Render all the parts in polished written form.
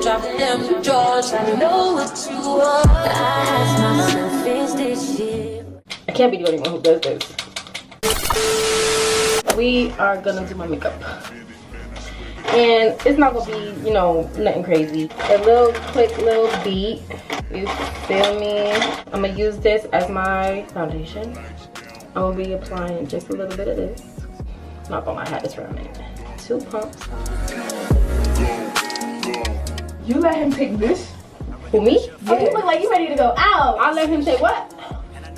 Shopping them drawers, I know what you are. I ask myself, is this shit? I can't be the only one who does this. We are gonna do my makeup. And it's not gonna be, you know, nothing crazy. A little quick little beat. You feel me? I'm gonna use this as my foundation. I'm gonna be applying just a little bit of this. Not gonna lie, I had this for a minute. 2 pumps. You let him take this? Who, me? Yeah. Oh, you look like you ready to go out. I let him take what?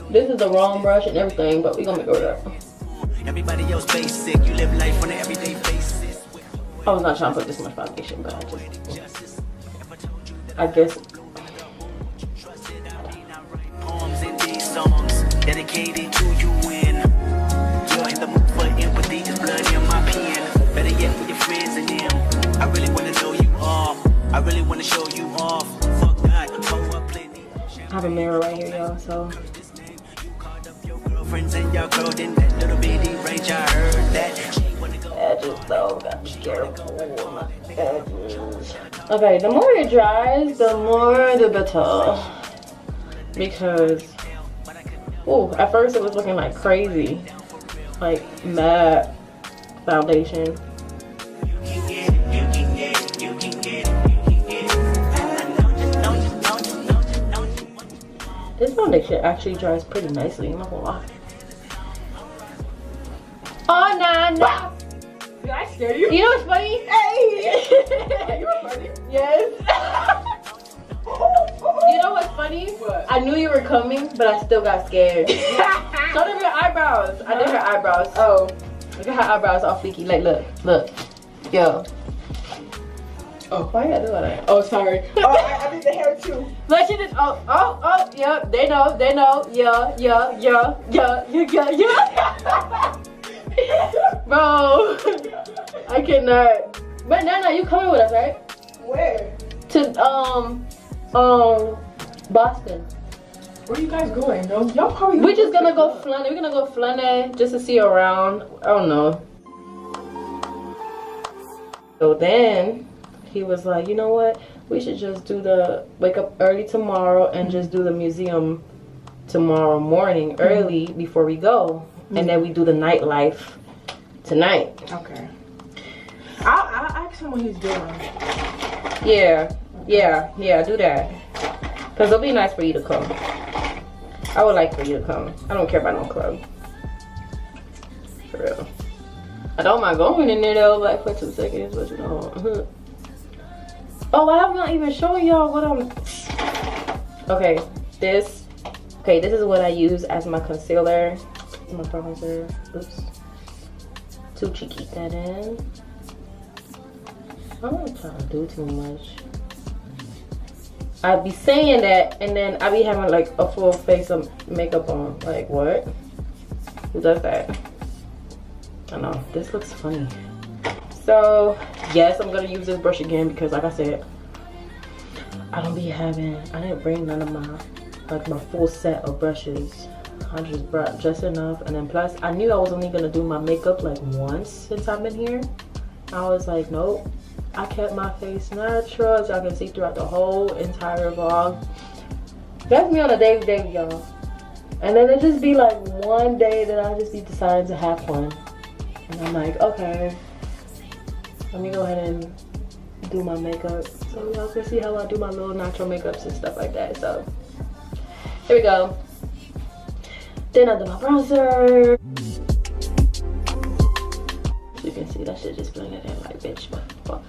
This is the wrong brush and everything, but we gonna make it work. Everybody else basic, you live life on an everyday basis. I was not trying to put this much foundation, but I guess. Poems in these songs dedicated to you when you're in the mood for empathy, just blood in my pen. Better yet with your friends and them. I really wanna know you all. I really wanna show you off. Fuck that, plenty. I have a mirror right here, y'all, so. Friends and your girl in that little bitty range, I heard that. Edges though, gotta be careful with my edges. Okay, the more it dries, the more the better. Because, ooh, at first it was looking like crazy. Like matte foundation. This foundation actually dries pretty nicely, I'm not gonna lie. Oh, nah. Did I scare you? You know what's funny? Hey! You were funny? Yes. You know what's funny? What? I knew you were coming, but I still got scared. Show them your eyebrows. I did her eyebrows. Oh. Look at her eyebrows all fleeky. Like, look. Yo. Oh. Why you gotta do all that? Oh, sorry. Oh, I did the hair too. Look, she just, yeah, they know, yeah. Bro, I cannot. But Nana, you coming with us, right? Where? To Boston. Where are you guys going? No, y'all probably. We're just gonna go Flânner. We're gonna go Flânner just to see around. I don't know. So then he was like, you know what? We should just wake up early tomorrow and just do the museum tomorrow morning early before we go. And then we do the nightlife tonight. Okay. I'll ask him what he's doing. Yeah, do that. Because it'll be nice for you to come. I would like for you to come. I don't care about no club. For real. I don't mind going in there though, like for 2 seconds, but you know. Oh, I'm not even showing y'all what I'm. Okay, this is what I use as my concealer, my bronzer. Oops. Too cheeky, keep that in. I'm not trying to do too much. I'd be saying that, and then I'd be having like a full face of makeup on. Like, what? Who does that? I know, this looks funny. So, yes, I'm gonna use this brush again because, like I said, I didn't bring none of my full set of brushes. I just brought just enough, and then plus, I knew I was only gonna do my makeup like once since I've been here. I was like, nope. I kept my face natural, as y'all can see throughout the whole entire vlog. That's me on a daily day, y'all. And then it just be like one day that I just be deciding to have fun. And I'm like, okay, let me go ahead and do my makeup so y'all can see how I do my little natural makeups and stuff like that. So here we go. Then I do my bronzer. So you can see that shit just blended in like, bitch, what the fuck.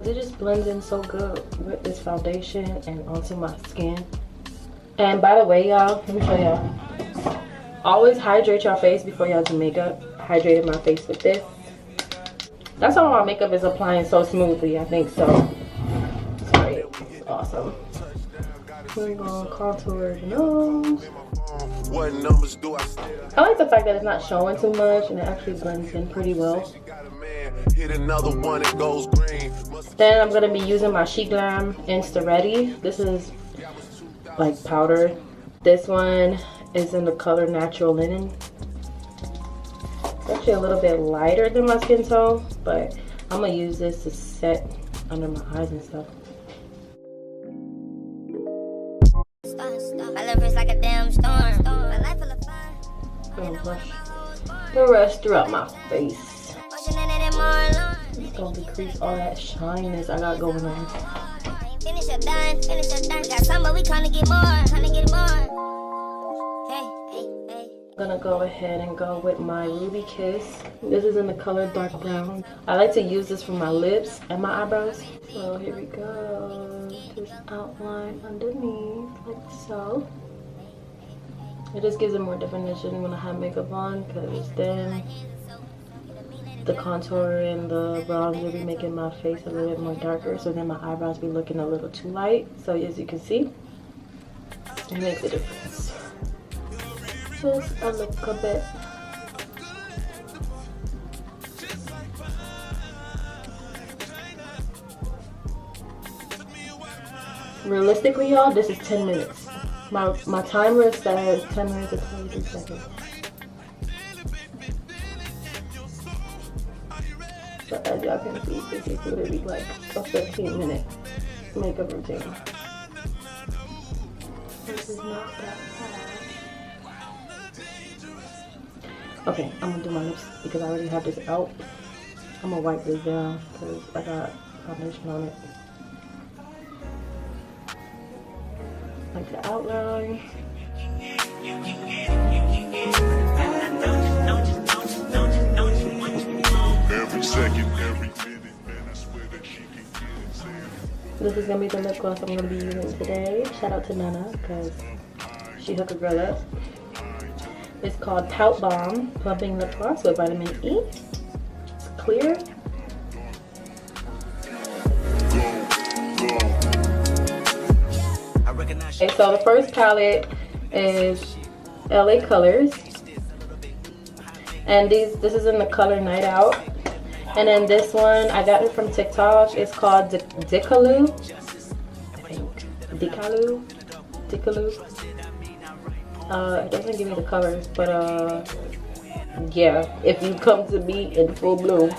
It just blends in so good with this foundation and onto my skin. And by the way, y'all, let me show y'all. Always hydrate your face before y'all do makeup. Hydrated my face with this. That's how my makeup is applying so smoothly. I think so. It's great. It's awesome. We're gonna contour the nose. I like the fact that it's not showing too much and it actually blends in pretty well. Then I'm gonna be using my She Glam Insta Ready. This is like powder. This one is in the color Natural Linen. It's actually a little bit lighter than my skin tone, but I'm gonna use this to set under my eyes and stuff. My love is like a damn storm. My life full of fire. Gonna brush the rest throughout my face. It's gonna decrease all that shyness I got going on. Finish a dime, finish a dime. Got some, but we trying to get more, trying to get more. Hey, hey, hey. I'm gonna go ahead and go with my Ruby Kiss. This is in the color dark brown. I like to use this for my lips and my eyebrows. So here we go. Just outline underneath like so. It just gives it more definition when I have makeup on, because then the contour and the bronze will be making my face a little bit more darker, so then my eyebrows be looking a little too light. So as you can see, it makes a difference. Just a little bit. Realistically, y'all, this is 10 minutes. My timer says 10 minutes and 23 seconds. So as y'all can see, this is literally like a 15-minute makeup routine. This is not that bad. Okay, I'm gonna do my lips because I already have this out. I'm gonna wipe this down because I got foundation on it. Like the outline. Every second, every minute, man, I swear that she can get it. This is gonna be the lip gloss I'm gonna be using today. Shout out to Nana because she hooked a girl up. It's called Pout Balm Plumping Lip Gloss with vitamin E. It's clear. Okay, so the first palette is LA Colors, and this is in the color Night Out. And then this one I got it from TikTok. It's called Dickaloo. I think Dickaloo. It doesn't give me the colors, but yeah, if you come to me in full bloom,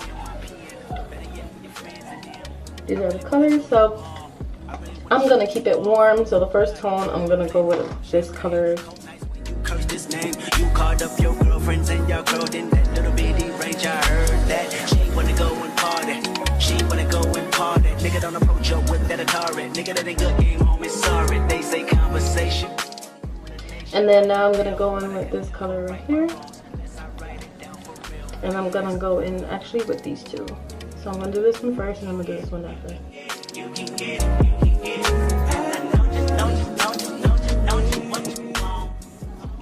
these are the colors. So I'm gonna keep it warm. So the first tone I'm gonna go with this color. This name, you called up your girlfriends and your girl in that little bitty range. I heard that she wanna go and party. She wanna go and party. Nigga don't approach your whip that a turret. Nigga that ain't good game home is sorry. They say conversation. And then now I'm gonna go in with this color right here. And I'm gonna go in actually with these two. So I'm gonna do this one first and I'm gonna do this one after.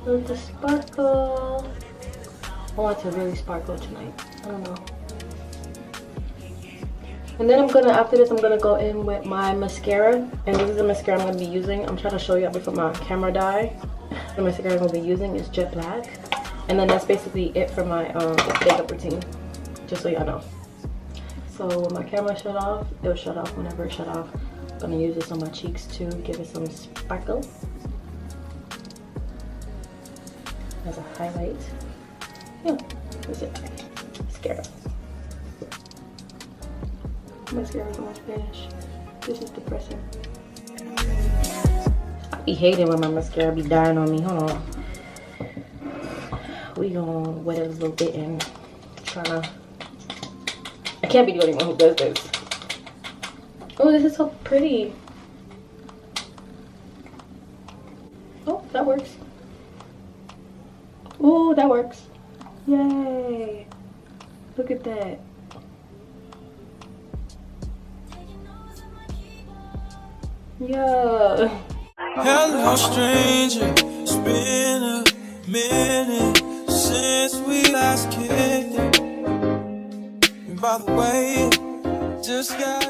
With the sparkle. I want to really sparkle tonight. I don't know. And then after this I'm gonna go in with my mascara. And this is the mascara I'm gonna be using. I'm trying to show you before my camera die. The mascara I'm gonna be using is Jet Black. And then that's basically it for my makeup routine. Just so y'all know. So when my camera shut off, it'll shut off whenever it shut off. I'm gonna use this on my cheeks to give it some sparkle. As a highlight. Yeah, that's it. Mascara. Mascara is on Spanish. This is depressing. I be hating when my mascara be dying on me. Hold on. We gonna wet it a little bit and tryna. I can't be the only one who does this. Oh, this is so pretty. Oh, that works. Ooh, that works. Yay. Look at that. Yeah. Hello, stranger. It's been a minute since we last kicked it. And by the way, just got